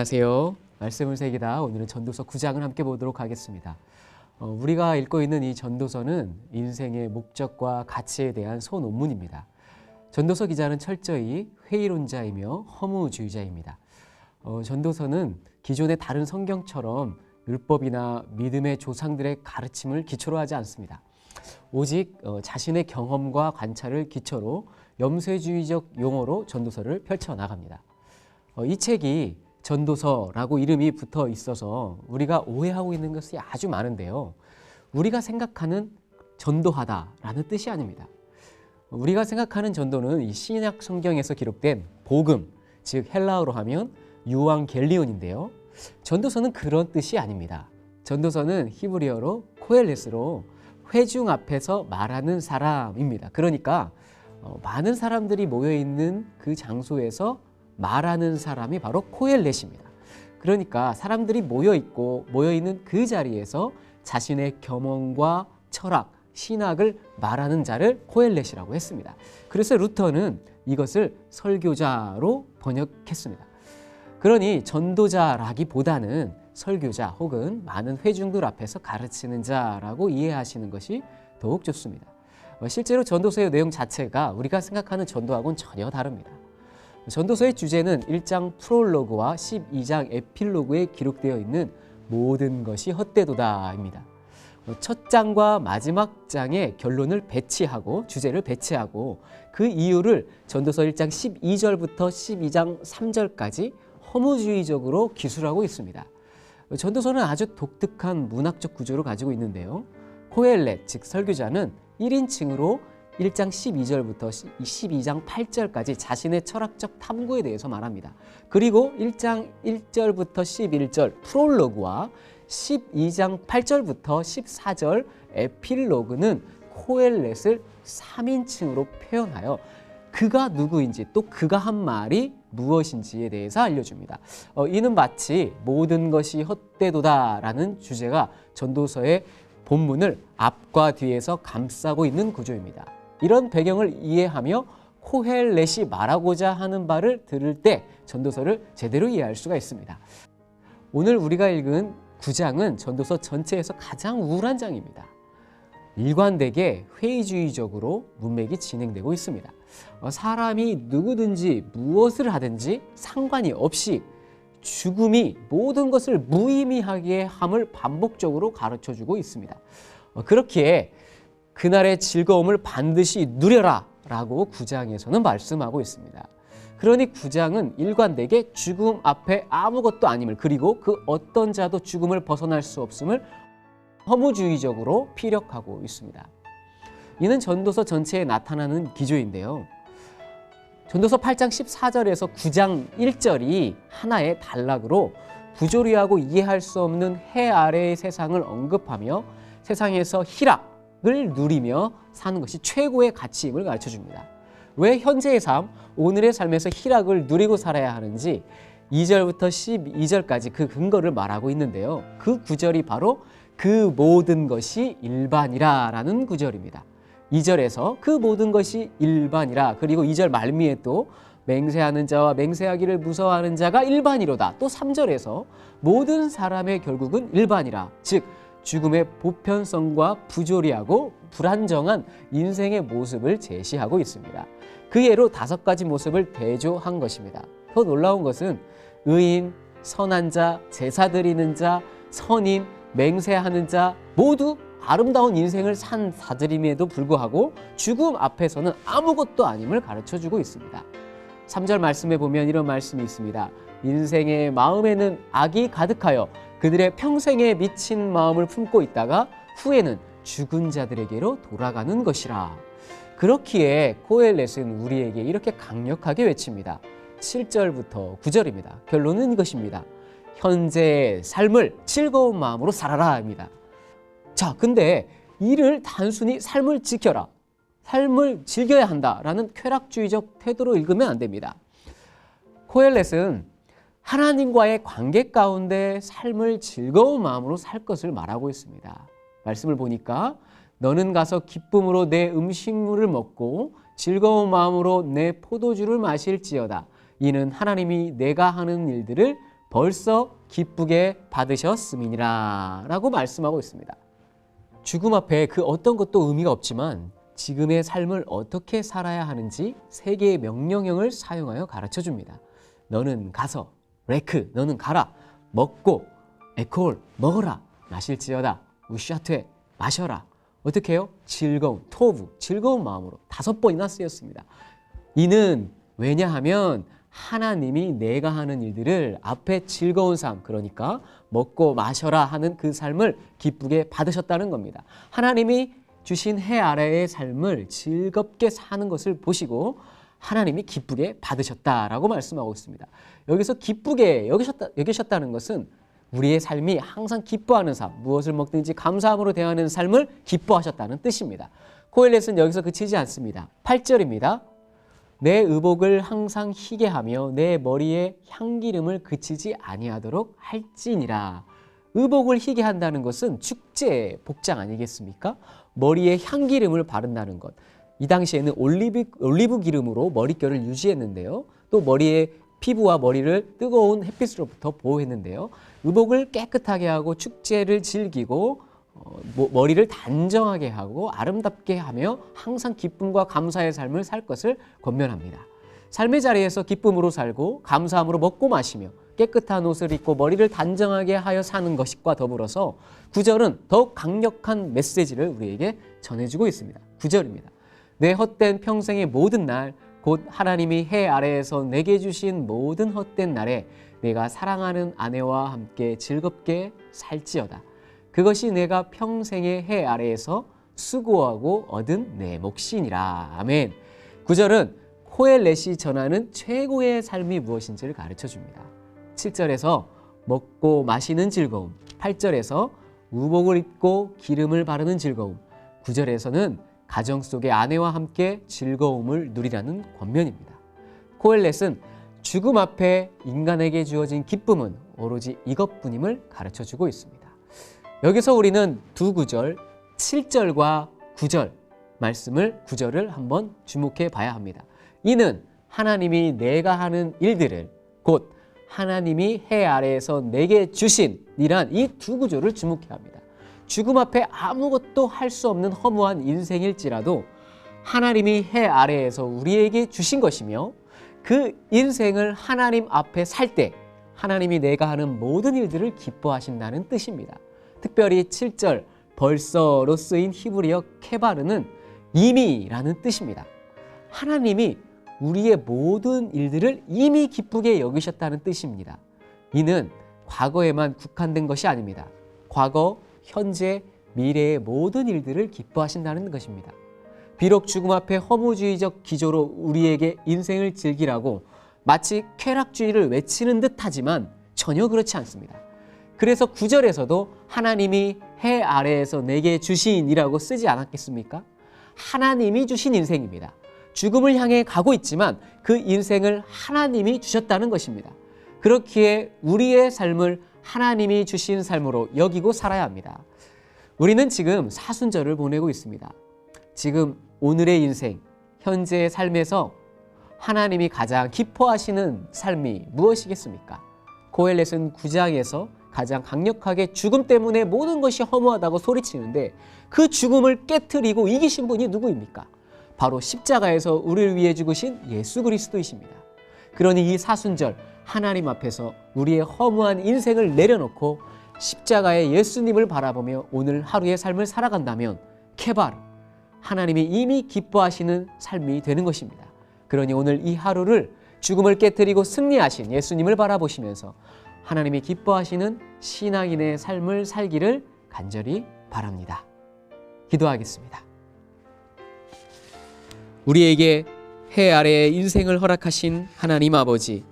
안녕하세요. 말씀을 새기다 오늘은 전도서 9장을 함께 보도록 하겠습니다. 우리가 읽고 있는 이 전도서는 인생의 목적과 가치에 대한 소논문입니다. 전도서 기자는 철저히 회의론자이며 허무주의자입니다. 전도서는 기존의 다른 성경처럼 율법이나 믿음의 조상들의 가르침을 기초로 하지 않습니다. 오직 자신의 경험과 관찰을 기초로 염세주의적 용어로 전도서를 펼쳐나갑니다. 이 책이 전도서라고 이름이 붙어 있어서 우리가 오해하고 있는 것이 아주 많은데요. 우리가 생각하는 전도하다라는 뜻이 아닙니다. 우리가 생각하는 전도는 이 신약 성경에서 기록된 복음, 즉 헬라어로 하면 유앙겔리온인데요. 전도서는 그런 뜻이 아닙니다. 전도서는 히브리어로 코엘레스로 회중 앞에서 말하는 사람입니다. 그러니까 많은 사람들이 모여있는 그 장소에서 말하는 사람이 바로 코엘렛입니다. 그러니까 사람들이 모여있는 그 자리에서 자신의 경험과 철학, 신학을 말하는 자를 코엘렛이라고 했습니다. 그래서 루터는 이것을 설교자로 번역했습니다. 그러니 전도자라기보다는 설교자 혹은 많은 회중들 앞에서 가르치는 자라고 이해하시는 것이 더욱 좋습니다. 실제로 전도서의 내용 자체가 우리가 생각하는 전도하고는 전혀 다릅니다. 전도서의 주제는 1장 프롤로그와 12장 에필로그에 기록되어 있는 모든 것이 헛되도다입니다. 첫 장과 마지막 장의 결론을 배치하고 주제를 배치하고 그 이유를 전도서 1장 12절부터 12장 3절까지 허무주의적으로 기술하고 있습니다. 전도서는 아주 독특한 문학적 구조를 가지고 있는데요. 코엘렛, 즉 설교자는 1인칭으로 1장 12절부터 12장 8절까지 자신의 철학적 탐구에 대해서 말합니다. 그리고 1장 1절부터 11절 프롤로그와 12장 8절부터 14절 에필로그는 코엘렛을 3인칭으로 표현하여 그가 누구인지 또 그가 한 말이 무엇인지에 대해서 알려줍니다. 이는 마치 모든 것이 헛되도다라는 주제가 전도서의 본문을 앞과 뒤에서 감싸고 있는 구조입니다. 이런 배경을 이해하며 코헬렛이 말하고자 하는 바를 들을 때 전도서를 제대로 이해할 수가 있습니다. 오늘 우리가 읽은 9장은 전도서 전체에서 가장 우울한 장입니다. 일관되게 회의주의적으로 문맥이 진행되고 있습니다. 사람이 누구든지 무엇을 하든지 상관이 없이 죽음이 모든 것을 무의미하게 함을 반복적으로 가르쳐주고 있습니다. 그렇기에 그날의 즐거움을 반드시 누려라 라고 9장에서는 말씀하고 있습니다. 그러니 9장은 일관되게 죽음 앞에 아무것도 아님을, 그리고 그 어떤 자도 죽음을 벗어날 수 없음을 허무주의적으로 피력하고 있습니다. 이는 전도서 전체에 나타나는 기조인데요. 전도서 8장 14절에서 9장 1절이 하나의 단락으로 부조리하고 이해할 수 없는 해 아래의 세상을 언급하며 세상에서 희락을 누리며 사는 것이 최고의 가치임을 가르쳐줍니다. 왜 현재의 삶, 오늘의 삶에서 희락을 누리고 살아야 하는지 2절부터 12절까지 그 근거를 말하고 있는데요. 그 구절이 바로 그 모든 것이 일반이라 라는 구절입니다. 2절에서 그 모든 것이 일반이라, 그리고 2절 말미에 또 맹세하는 자와 맹세하기를 무서워하는 자가 일반이로다. 또 3절에서 모든 사람의 결국은 일반이라, 즉 죽음의 보편성과 부조리하고 불안정한 인생의 모습을 제시하고 있습니다. 그 예로 5가지 모습을 대조한 것입니다. 더 놀라운 것은 의인, 선한 자, 제사 드리는 자, 선인, 맹세하는 자 모두 아름다운 인생을 산 자들임에도 불구하고 죽음 앞에서는 아무것도 아님을 가르쳐주고 있습니다. 3절 말씀에 보면 이런 말씀이 있습니다. 인생의 마음에는 악이 가득하여 그들의 평생에 미친 마음을 품고 있다가 후에는 죽은 자들에게로 돌아가는 것이라. 그렇기에 코엘렛은 우리에게 이렇게 강력하게 외칩니다. 7절부터 9절입니다. 결론은 이것입니다. 현재의 삶을 즐거운 마음으로 살아라 입니다. 자, 근데 이를 단순히 삶을 지켜라, 삶을 즐겨야 한다라는 쾌락주의적 태도로 읽으면 안 됩니다. 코엘렛은 하나님과의 관계 가운데 삶을 즐거운 마음으로 살 것을 말하고 있습니다. 말씀을 보니까 너는 가서 기쁨으로 내 음식물을 먹고 즐거운 마음으로 내 포도주를 마실지어다. 이는 하나님이 내가 하는 일들을 벌써 기쁘게 받으셨음이니라 라고 말씀하고 있습니다. 죽음 앞에 그 어떤 것도 의미가 없지만 지금의 삶을 어떻게 살아야 하는지 세 개의 명령형을 사용하여 가르쳐 줍니다. 너는 가서, 레크, 너는 가라, 먹고, 에콜, 먹어라, 마실지어다, 우샤트에, 마셔라. 어떻게 해요? 즐거운, 토부, 즐거운 마음으로 5번이나 쓰였습니다. 이는 왜냐하면 하나님이 내가 하는 일들을 앞에 즐거운 삶, 그러니까 먹고 마셔라 하는 그 삶을 기쁘게 받으셨다는 겁니다. 하나님이 주신 해 아래의 삶을 즐겁게 사는 것을 보시고 하나님이 기쁘게 받으셨다라고 말씀하고 있습니다. 여기서 기쁘게 여기셨다는 것은 우리의 삶이 항상 기뻐하는 삶, 무엇을 먹든지 감사함으로 대하는 삶을 기뻐하셨다는 뜻입니다. 코엘렛은 여기서 그치지 않습니다. 8절입니다. 내 의복을 항상 희게 하며 내 머리에 향기름을 그치지 아니하도록 할지니라. 의복을 희게 한다는 것은 축제 복장 아니겠습니까? 머리에 향기름을 바른다는 것. 이 당시에는 올리브 기름으로 머릿결을 유지했는데요. 또 머리에 피부와 머리를 뜨거운 햇빛으로부터 보호했는데요. 의복을 깨끗하게 하고 축제를 즐기고 머리를 단정하게 하고 아름답게 하며 항상 기쁨과 감사의 삶을 살 것을 권면합니다. 삶의 자리에서 기쁨으로 살고 감사함으로 먹고 마시며 깨끗한 옷을 입고 머리를 단정하게 하여 사는 것과 더불어서 9절은 더욱 강력한 메시지를 우리에게 전해주고 있습니다. 9절입니다. 내 헛된 평생의 모든 날 곧 하나님이 해 아래에서 내게 주신 모든 헛된 날에 내가 사랑하는 아내와 함께 즐겁게 살지어다. 그것이 내가 평생의 해 아래에서 수고하고 얻은 내 몫이니라. 아멘. 9절은 코엘렛이 전하는 최고의 삶이 무엇인지를 가르쳐 줍니다. 7절에서 먹고 마시는 즐거움, 8절에서 의복을 입고 기름을 바르는 즐거움, 9절에서는 가정 속의 아내와 함께 즐거움을 누리라는 권면입니다. 코엘렛은 죽음 앞에 인간에게 주어진 기쁨은 오로지 이것뿐임을 가르쳐주고 있습니다. 여기서 우리는 두 구절, 7절과 9절 말씀을 9절을 한번 주목해 봐야 합니다. 이는 하나님이 내가 하는 일들을 곧 하나님이 해 아래에서 내게 주신 이란 이 두 구절을 주목해야 합니다. 죽음 앞에 아무것도 할 수 없는 허무한 인생일지라도 하나님이 해 아래에서 우리에게 주신 것이며 그 인생을 하나님 앞에 살 때 하나님이 내가 하는 모든 일들을 기뻐하신다는 뜻입니다. 특별히 7절 벌써로 쓰인 히브리어 케바르는 이미라는 뜻입니다. 하나님이 우리의 모든 일들을 이미 기쁘게 여기셨다는 뜻입니다. 이는 과거에만 국한된 것이 아닙니다. 과거, 현재, 미래의 모든 일들을 기뻐하신다는 것입니다. 비록 죽음 앞에 허무주의적 기조로 우리에게 인생을 즐기라고 마치 쾌락주의를 외치는 듯하지만 전혀 그렇지 않습니다. 그래서 9절에서도 하나님이 해 아래에서 내게 주신이라고 쓰지 않았겠습니까? 하나님이 주신 인생입니다. 죽음을 향해 가고 있지만 그 인생을 하나님이 주셨다는 것입니다. 그렇기에 우리의 삶을 하나님이 주신 삶으로 여기고 살아야 합니다. 우리는 지금 사순절을 보내고 있습니다. 지금 오늘의 인생, 현재의 삶에서 하나님이 가장 기뻐하시는 삶이 무엇이겠습니까? 고헬렛은 9장에서 가장 강력하게 죽음 때문에 모든 것이 허무하다고 소리치는데 그 죽음을 깨트리고 이기신 분이 누구입니까? 바로 십자가에서 우리를 위해 죽으신 예수 그리스도이십니다. 그러니 이 사순절 하나님 앞에서 우리의 허무한 인생을 내려놓고 십자가의 예수님을 바라보며 오늘 하루의 삶을 살아간다면 케바르, 하나님이 이미 기뻐하시는 삶이 되는 것입니다. 그러니 오늘 이 하루를 죽음을 깨트리고 승리하신 예수님을 바라보시면서 하나님이 기뻐하시는 신앙인의 삶을 살기를 간절히 바랍니다. 기도하겠습니다. 우리에게 해 아래의 인생을 허락하신 하나님 아버지,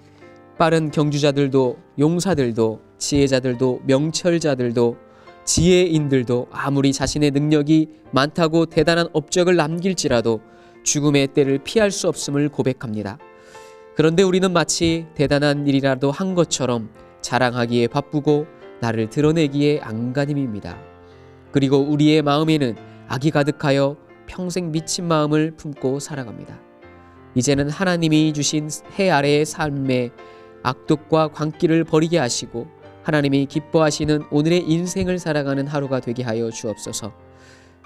빠른 경주자들도 용사들도 지혜자들도 명철자들도 지혜인들도 아무리 자신의 능력이 많다고 대단한 업적을 남길지라도 죽음의 때를 피할 수 없음을 고백합니다. 그런데 우리는 마치 대단한 일이라도 한 것처럼 자랑하기에 바쁘고 나를 드러내기에 안간힘입니다. 그리고 우리의 마음에는 악이 가득하여 평생 미친 마음을 품고 살아갑니다. 이제는 하나님이 주신 해 아래의 삶에 악독과 광기를 버리게 하시고 하나님이 기뻐하시는 오늘의 인생을 살아가는 하루가 되게 하여 주옵소서.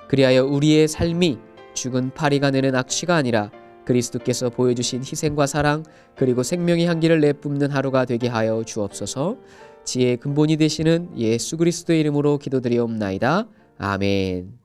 그리하여 우리의 삶이 죽은 파리가 내는 악취가 아니라 그리스도께서 보여주신 희생과 사랑 그리고 생명의 향기를 내뿜는 하루가 되게 하여 주옵소서. 지혜의 근본이 되시는 예수 그리스도의 이름으로 기도드리옵나이다. 아멘.